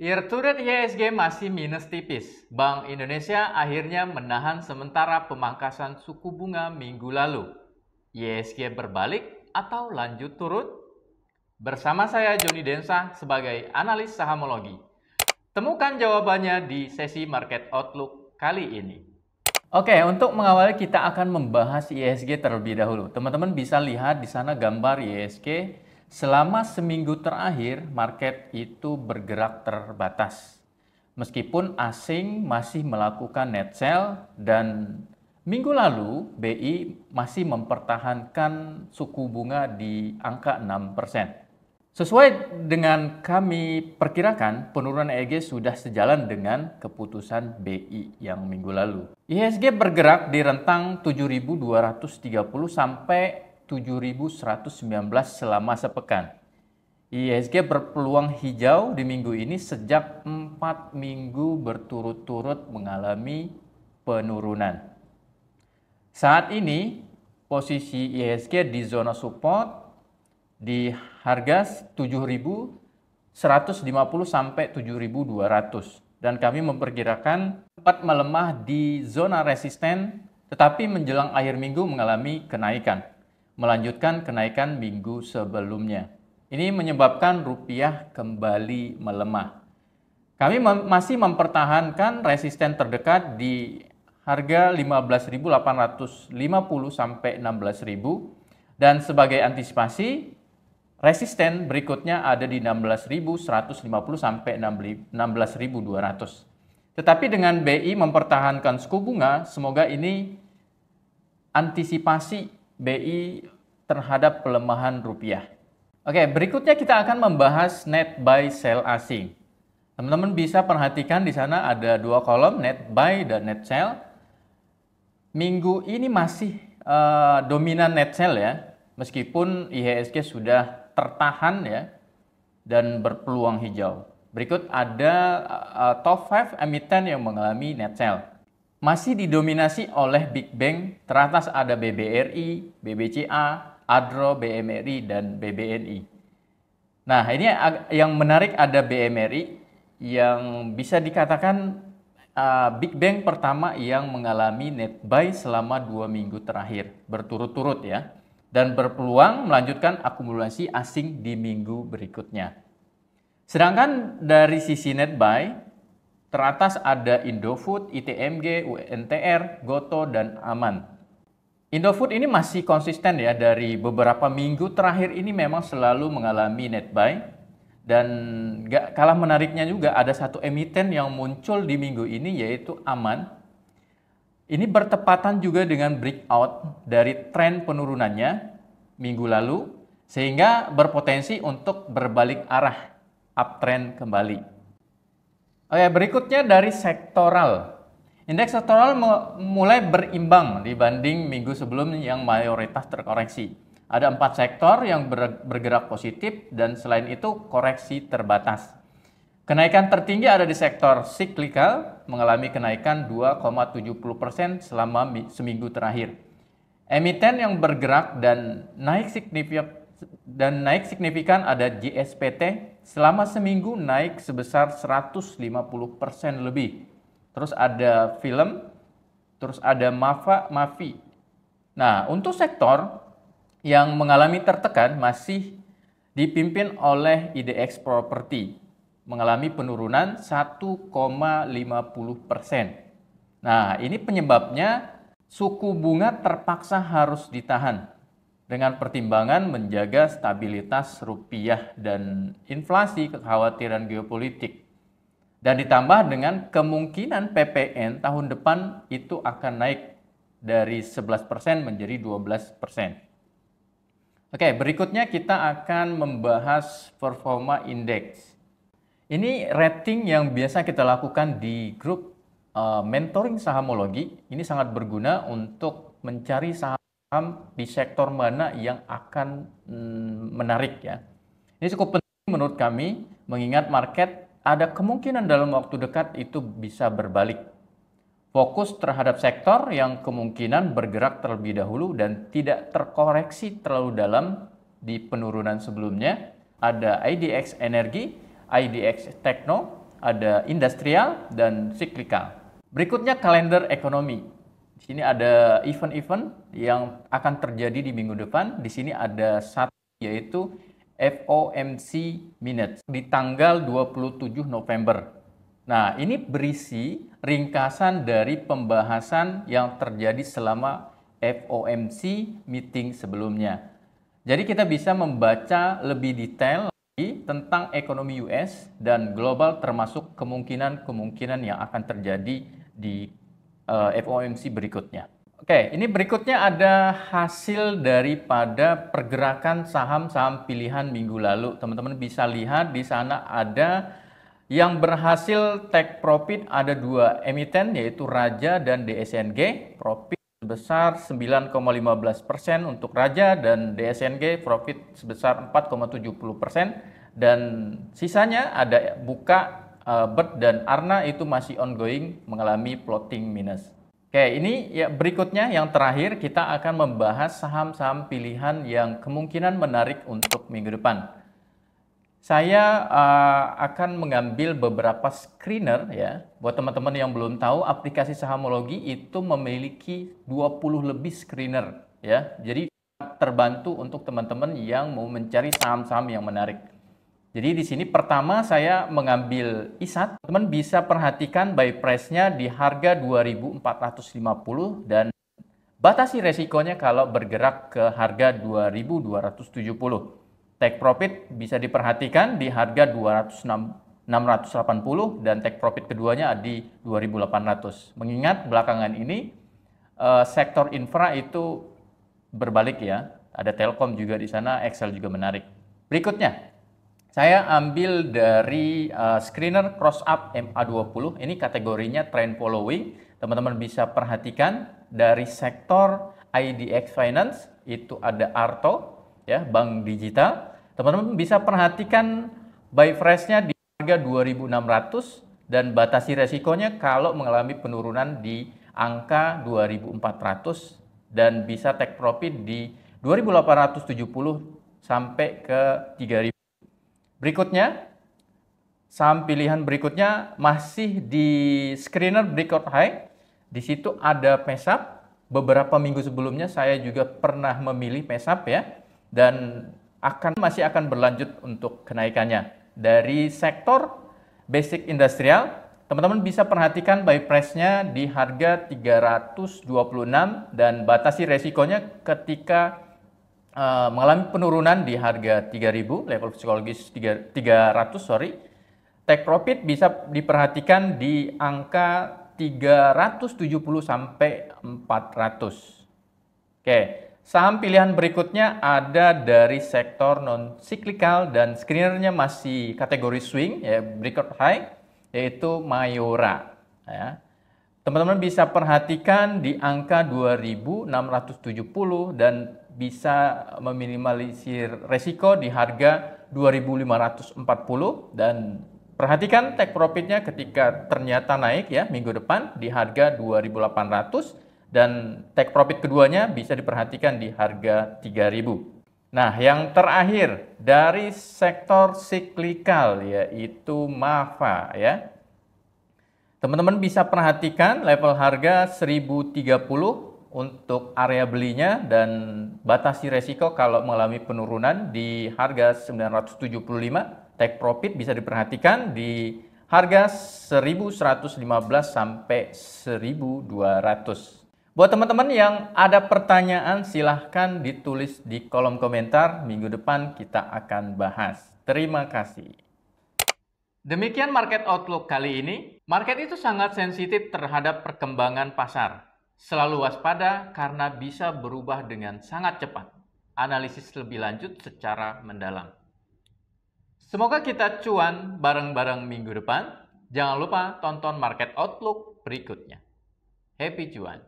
Year to date IHSG masih minus tipis. Bank Indonesia akhirnya menahan sementara pemangkasan suku bunga minggu lalu. IHSG berbalik atau lanjut turun? Bersama saya Joni Densa sebagai analis sahamologi. Temukan jawabannya di sesi Market Outlook kali ini. Oke, untuk mengawali kita akan membahas IHSG terlebih dahulu. Teman-teman bisa lihat di sana gambar IHSG. Selama seminggu terakhir, market itu bergerak terbatas. Meskipun asing masih melakukan net sell dan minggu lalu BI masih mempertahankan suku bunga di angka 6%. Sesuai dengan kami perkirakan, penurunan IHSG sudah sejalan dengan keputusan BI yang minggu lalu. IHSG bergerak di rentang 7.230 sampai 7.119 selama sepekan. IHSG berpeluang hijau di minggu ini sejak 4 minggu berturut-turut mengalami penurunan. Saat ini, posisi IHSG di zona support di harga 7.150 sampai 7.200 dan kami memperkirakan sempat melemah di zona resisten tetapi menjelang akhir minggu mengalami kenaikan, melanjutkan kenaikan minggu sebelumnya. Ini menyebabkan rupiah kembali melemah. Kami masih mempertahankan resisten terdekat di harga 15.850 sampai 16.000 dan sebagai antisipasi resisten berikutnya ada di 16.150 sampai 16.200. Tetapi dengan BI mempertahankan suku bunga, semoga ini antisipasi BI terhadap pelemahan rupiah. Oke, berikutnya kita akan membahas net buy sell asing. Teman-teman bisa perhatikan di sana ada dua kolom, net buy dan net sell. Minggu ini masih dominan net sell ya, meskipun IHSG sudah tertahan ya dan berpeluang hijau. Berikut ada top 5 emiten yang mengalami net sell. Masih didominasi oleh Big Bank, teratas ada BBRI, BBCA, Adro, BMRI, dan BBNI. Nah, ini yang menarik ada BMRI yang bisa dikatakan Big Bank pertama yang mengalami net buy selama 2 minggu terakhir berturut-turut ya, dan berpeluang melanjutkan akumulasi asing di minggu berikutnya. Sedangkan dari sisi net buy, teratas ada Indofood, ITMG, UNTR, Goto, dan Aman. Indofood ini masih konsisten ya, dari beberapa minggu terakhir ini memang selalu mengalami net buy. Dan gak kalah menariknya juga ada satu emiten yang muncul di minggu ini yaitu Aman. Ini bertepatan juga dengan breakout dari tren penurunannya minggu lalu, sehingga berpotensi untuk berbalik arah uptrend kembali. Oke, berikutnya dari sektoral. Indeks sektoral mulai berimbang dibanding minggu sebelumnya yang mayoritas terkoreksi. Ada 4 sektor yang bergerak positif dan selain itu koreksi terbatas. Kenaikan tertinggi ada di sektor cyclical, mengalami kenaikan 2,70% selama seminggu terakhir. Emiten yang bergerak dan naik signifikan ada JSPT, selama seminggu naik sebesar 150% lebih. Terus ada film, terus ada MAFI. Nah, untuk sektor yang mengalami tertekan masih dipimpin oleh IDX Property, mengalami penurunan 1,50%. Nah, ini penyebabnya suku bunga terpaksa harus ditahan dengan pertimbangan menjaga stabilitas rupiah dan inflasi, kekhawatiran geopolitik. Dan ditambah dengan kemungkinan PPN tahun depan itu akan naik dari 11% menjadi 12%. Oke, berikutnya kita akan membahas performa indeks. Ini rating yang biasa kita lakukan di grup mentoring sahamologi. Ini sangat berguna untuk mencari saham di sektor mana yang akan menarik ya. Ini cukup penting menurut kami, mengingat market ada kemungkinan dalam waktu dekat itu bisa berbalik. Fokus terhadap sektor yang kemungkinan bergerak terlebih dahulu dan tidak terkoreksi terlalu dalam di penurunan sebelumnya. Ada IDX Energi, IDX Tekno, ada industrial dan cyclical. Berikutnya kalender ekonomi. Di sini ada event-event yang akan terjadi di minggu depan. Di sini ada satu, yaitu FOMC Minutes di tanggal 27 November. Nah, ini berisi ringkasan dari pembahasan yang terjadi selama FOMC meeting sebelumnya. Jadi kita bisa membaca lebih detail tentang ekonomi US dan global, termasuk kemungkinan-kemungkinan yang akan terjadi di FOMC berikutnya. Oke, ini berikutnya ada hasil daripada pergerakan saham-saham pilihan minggu lalu. Teman-teman bisa lihat di sana ada yang berhasil take profit, ada dua emiten, yaitu Raja dan DSNG. Profit sebesar 9,15% untuk Raja dan DSNG profit sebesar 4,70%. Dan sisanya ada Buka, BIRT dan Arna itu masih ongoing mengalami floating minus. Oke, ini ya berikutnya yang terakhir kita akan membahas saham-saham pilihan yang kemungkinan menarik untuk minggu depan. Saya akan mengambil beberapa screener ya. Buat teman-teman yang belum tahu, aplikasi Sahamologi itu memiliki 20 lebih screener ya. Jadi terbantu untuk teman-teman yang mau mencari saham-saham yang menarik. Jadi di sini pertama saya mengambil ISAT. Teman bisa perhatikan buy price-nya di harga 2.450 dan batasi resikonya kalau bergerak ke harga 2.270. Take profit bisa diperhatikan di harga 680 dan take profit keduanya di 2.800. Mengingat belakangan ini sektor infra itu berbalik ya. Ada Telkom juga di sana, Excel juga menarik. Berikutnya saya ambil dari screener cross up MA20. Ini kategorinya trend following. Teman-teman bisa perhatikan dari sektor IDX Finance itu ada Arto ya, bank digital. Teman-teman bisa perhatikan buy price-nya di harga 2.600 dan batasi resikonya kalau mengalami penurunan di angka 2.400 dan bisa take profit di 2.870 sampai ke 3.000. Berikutnya, saham pilihan berikutnya masih di screener breakout high. Di situ ada PESAP. Beberapa minggu sebelumnya saya juga pernah memilih PESAP ya. Dan masih akan berlanjut untuk kenaikannya. Dari sektor basic industrial, teman-teman bisa perhatikan buy price-nya di harga 326 dan batasi resikonya ketika mengalami penurunan di harga 3.000, level psikologis 300, Take profit bisa diperhatikan di angka 370 sampai 400. Oke, saham pilihan berikutnya ada dari sektor non cyclical dan screenernya masih kategori swing ya, breakout high, yaitu Mayora ya. Teman-teman bisa perhatikan di angka 2.670 dan bisa meminimalisir resiko di harga 2.540 dan perhatikan take profitnya ketika ternyata naik ya minggu depan di harga 2.800 dan take profit keduanya bisa diperhatikan di harga 3.000. Nah, yang terakhir dari sektor cyclical yaitu MAVA ya. Teman-teman bisa perhatikan level harga 1030 untuk area belinya dan batasi resiko kalau mengalami penurunan di harga 975. Take profit bisa diperhatikan di harga 1115 sampai 1200. Buat teman-teman yang ada pertanyaan silahkan ditulis di kolom komentar. Minggu depan kita akan bahas. Terima kasih. Demikian market outlook kali ini. Market itu sangat sensitif terhadap perkembangan pasar. Selalu waspada karena bisa berubah dengan sangat cepat. Analisis lebih lanjut secara mendalam. Semoga kita cuan bareng-bareng minggu depan. Jangan lupa tonton market outlook berikutnya. Happy cuan!